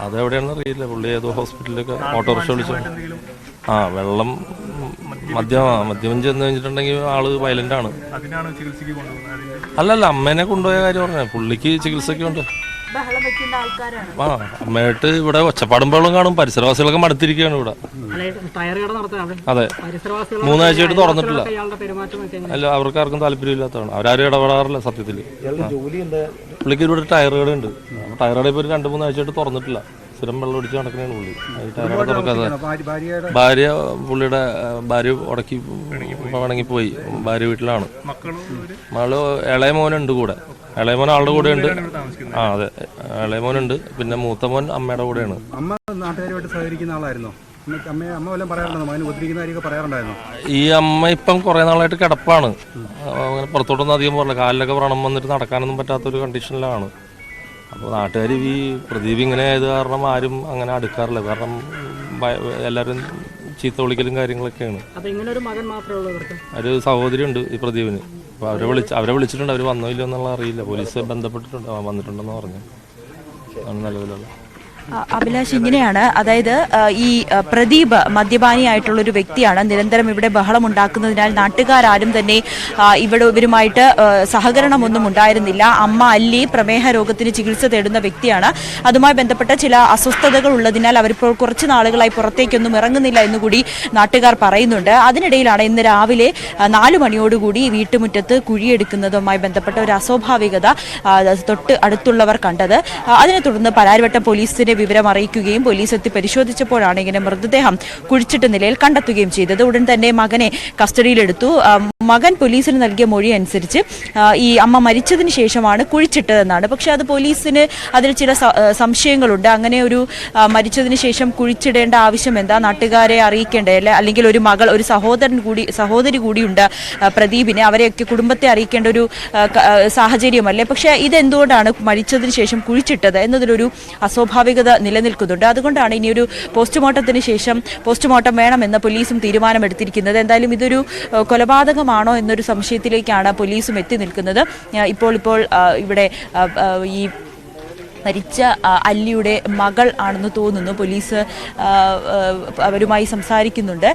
അതെവിടെയാണെന്ന് അറിയില്ല. പുള്ളി ഏതോ ഹോസ്പിറ്റലിലൊക്കെ ഓട്ടോറിക്ഷ വിളിച്ചു. വെള്ളം മദ്യം ചെന്ന് കഴിഞ്ഞിട്ടുണ്ടെങ്കിൽ ആള് വയലന്റ് ആണ്. അല്ലല്ല, അമ്മേനെ കൊണ്ടുപോയ കാര്യം പറഞ്ഞ പുള്ളിക്ക് ചികിത്സയ്ക്ക് ഉണ്ട്. അമ്മയായിട്ട് ഇവിടെ ഒച്ചപ്പാടും ബഹളം കാണും. പരിസരവാസികളൊക്കെ മടുത്തിരിക്കുകയാണ് ഇവിടെ. അതെ, 3 ആഴ്ചയായിട്ട് തുറന്നിട്ടില്ല. അല്ല, അവർക്ക് ആർക്കും താല്പര്യമില്ലാത്തതാണ്. അവരാരും ഇടപെടാറില്ല സത്യത്തിൽ. പുള്ളിക്ക് ഇവിടെ ടയർ കട ഉണ്ട്. ടയർ കട ഇപ്പോൾ 2-3 ആഴ്ചയായിട്ട് തുറന്നിട്ടില്ല. സ്ഥിരം വെള്ളം ഒടിച്ച് നടക്കുന്നതാണ് പുള്ളി. ടയർ കട തുറക്കാതെ പുള്ളിയുടെ ഭാര്യ പിണങ്ങിപ്പോയി. ഭാര്യ വീട്ടിലാണ്. മകള് ഇളയ മോനുണ്ട് കൂടെ. ഇളയ മോൻ ആളുടെ കൂടെ ഉണ്ട്. അതെ, ഇളയ മോനുണ്ട്. പിന്നെ മൂത്ത മോൻ അമ്മയുടെ കൂടെയാണ്. ഈ അമ്മ ഇപ്പം കുറെ നാളായിട്ട് കിടപ്പാണ്. അങ്ങനെ പുറത്തോട്ടൊന്നും അധികം പോകില്ല. കാലിലൊക്കെ വ്രണം വന്നിട്ട് നടക്കാനൊന്നും പറ്റാത്തൊരു കണ്ടീഷനിലാണ്. അപ്പോൾ നാട്ടുകാർ ഈ പ്രദീപ് ഇങ്ങനെ ആയത് കാരണം ആരും അങ്ങനെ അടുക്കാറില്ല. കാരണം എല്ലാവരും ചീത്ത വിളിക്കലും കാര്യങ്ങളൊക്കെയാണ്. ഒരു സഹോദരി ഉണ്ട് ഈ പ്രദീപിന്. അപ്പോൾ അവരെ വിളിച്ചിട്ടുണ്ട്. അവർ വന്നോ ഇല്ലയോ എന്നുള്ള അറിയില്ല. പോലീസ് ബന്ധപ്പെട്ടിട്ടുണ്ട്. വന്നിട്ടുണ്ടെന്ന് പറഞ്ഞു. ആണ് നിലവിലുള്ള. അഭിലാഷ്, ഇങ്ങനെയാണ്. അതായത് ഈ പ്രദീപ് മദ്യപാനിയായിട്ടുള്ളൊരു വ്യക്തിയാണ്. നിരന്തരം ഇവിടെ ബഹളം ഉണ്ടാക്കുന്നതിനാൽ നാട്ടുകാരും തന്നെ ഇവരുമായിട്ട് സഹകരണമൊന്നും ഉണ്ടായിരുന്നില്ല. അമ്മ അല്ലി പ്രമേഹ രോഗത്തിന് ചികിത്സ തേടുന്ന വ്യക്തിയാണ്. അതുമായി ബന്ധപ്പെട്ട ചില അസ്വസ്ഥതകൾ ഉള്ളതിനാൽ അവരിപ്പോൾ കുറച്ച് നാളുകളായി പുറത്തേക്കൊന്നും ഇറങ്ങുന്നില്ല എന്നുകൂടി നാട്ടുകാർ പറയുന്നുണ്ട്. അതിനിടയിലാണ് ഇന്ന് രാവിലെ 4 മണിയോടുകൂടി വീട്ടുമുറ്റത്ത് കുഴിയെടുക്കുന്നതുമായി ബന്ധപ്പെട്ട ഒരു അസ്വാഭാവികത തൊട്ട് അടുത്തുള്ളവർ കണ്ടത്. അതിനെ തുടർന്ന് പാലാരിവട്ടം പോലീസിനെ വിവരം അറിയിക്കുകയും പോലീസ് എത്തി പരിശോധിച്ചപ്പോഴാണ് ഇങ്ങനെ മൃതദേഹം കുഴിച്ചിട്ട നിലയിൽ കണ്ടെത്തുകയും ചെയ്തത്. ഉടൻ തന്നെ മകനെ കസ്റ്റഡിയിലെടുത്തു. മകൻ പോലീസിന് നൽകിയ മൊഴി അനുസരിച്ച് ഈ അമ്മ മരിച്ചതിന് ശേഷമാണ് കുഴിച്ചിട്ടതെന്നാണ്. പക്ഷെ അത് പോലീസിന് അതിൽ ചില സംശയങ്ങളുണ്ട്. അങ്ങനെ ഒരു മരിച്ചതിന് ശേഷം കുഴിച്ചിടേണ്ട ആവശ്യം എന്താ? നാട്ടുകാരെ അറിയിക്കേണ്ടതല്ലേ? അല്ലെങ്കിൽ ഒരു മകൾ, ഒരു സഹോദരി കൂടിയുണ്ട് പ്രദീപിന്. അവരെയൊക്കെ കുടുംബത്തെ അറിയിക്കേണ്ട ഒരു സാഹചര്യമല്ലേ? പക്ഷെ ഇതെന്തുകൊണ്ടാണ് മരിച്ചതിന് ശേഷം കുഴിച്ചിട്ടത് എന്നതിലൊരു അസ്വാഭാവികത നിലനിൽക്കുന്നുണ്ട്. അതുകൊണ്ടാണ് ഇനിയൊരു പോസ്റ്റ്മോർട്ടത്തിന് ശേഷം പോസ്റ്റ്മോർട്ടം വേണമെന്ന് പോലീസും തീരുമാനമെടുത്തിരിക്കുന്നത്. എന്തായാലും ഇതൊരു കൊലപാതകമാണോ എന്നൊരു സംശയത്തിലേക്കാണ് പോലീസും എത്തി നിൽക്കുന്നത്. ഇപ്പോൾ ഇവിടെ ഈ മരിച്ച അല്ലിയുടെ മകൾ ആണെന്ന് തോന്നുന്നു. പോലീസ് അവരുമായി സംസാരിക്കുന്നുണ്ട്.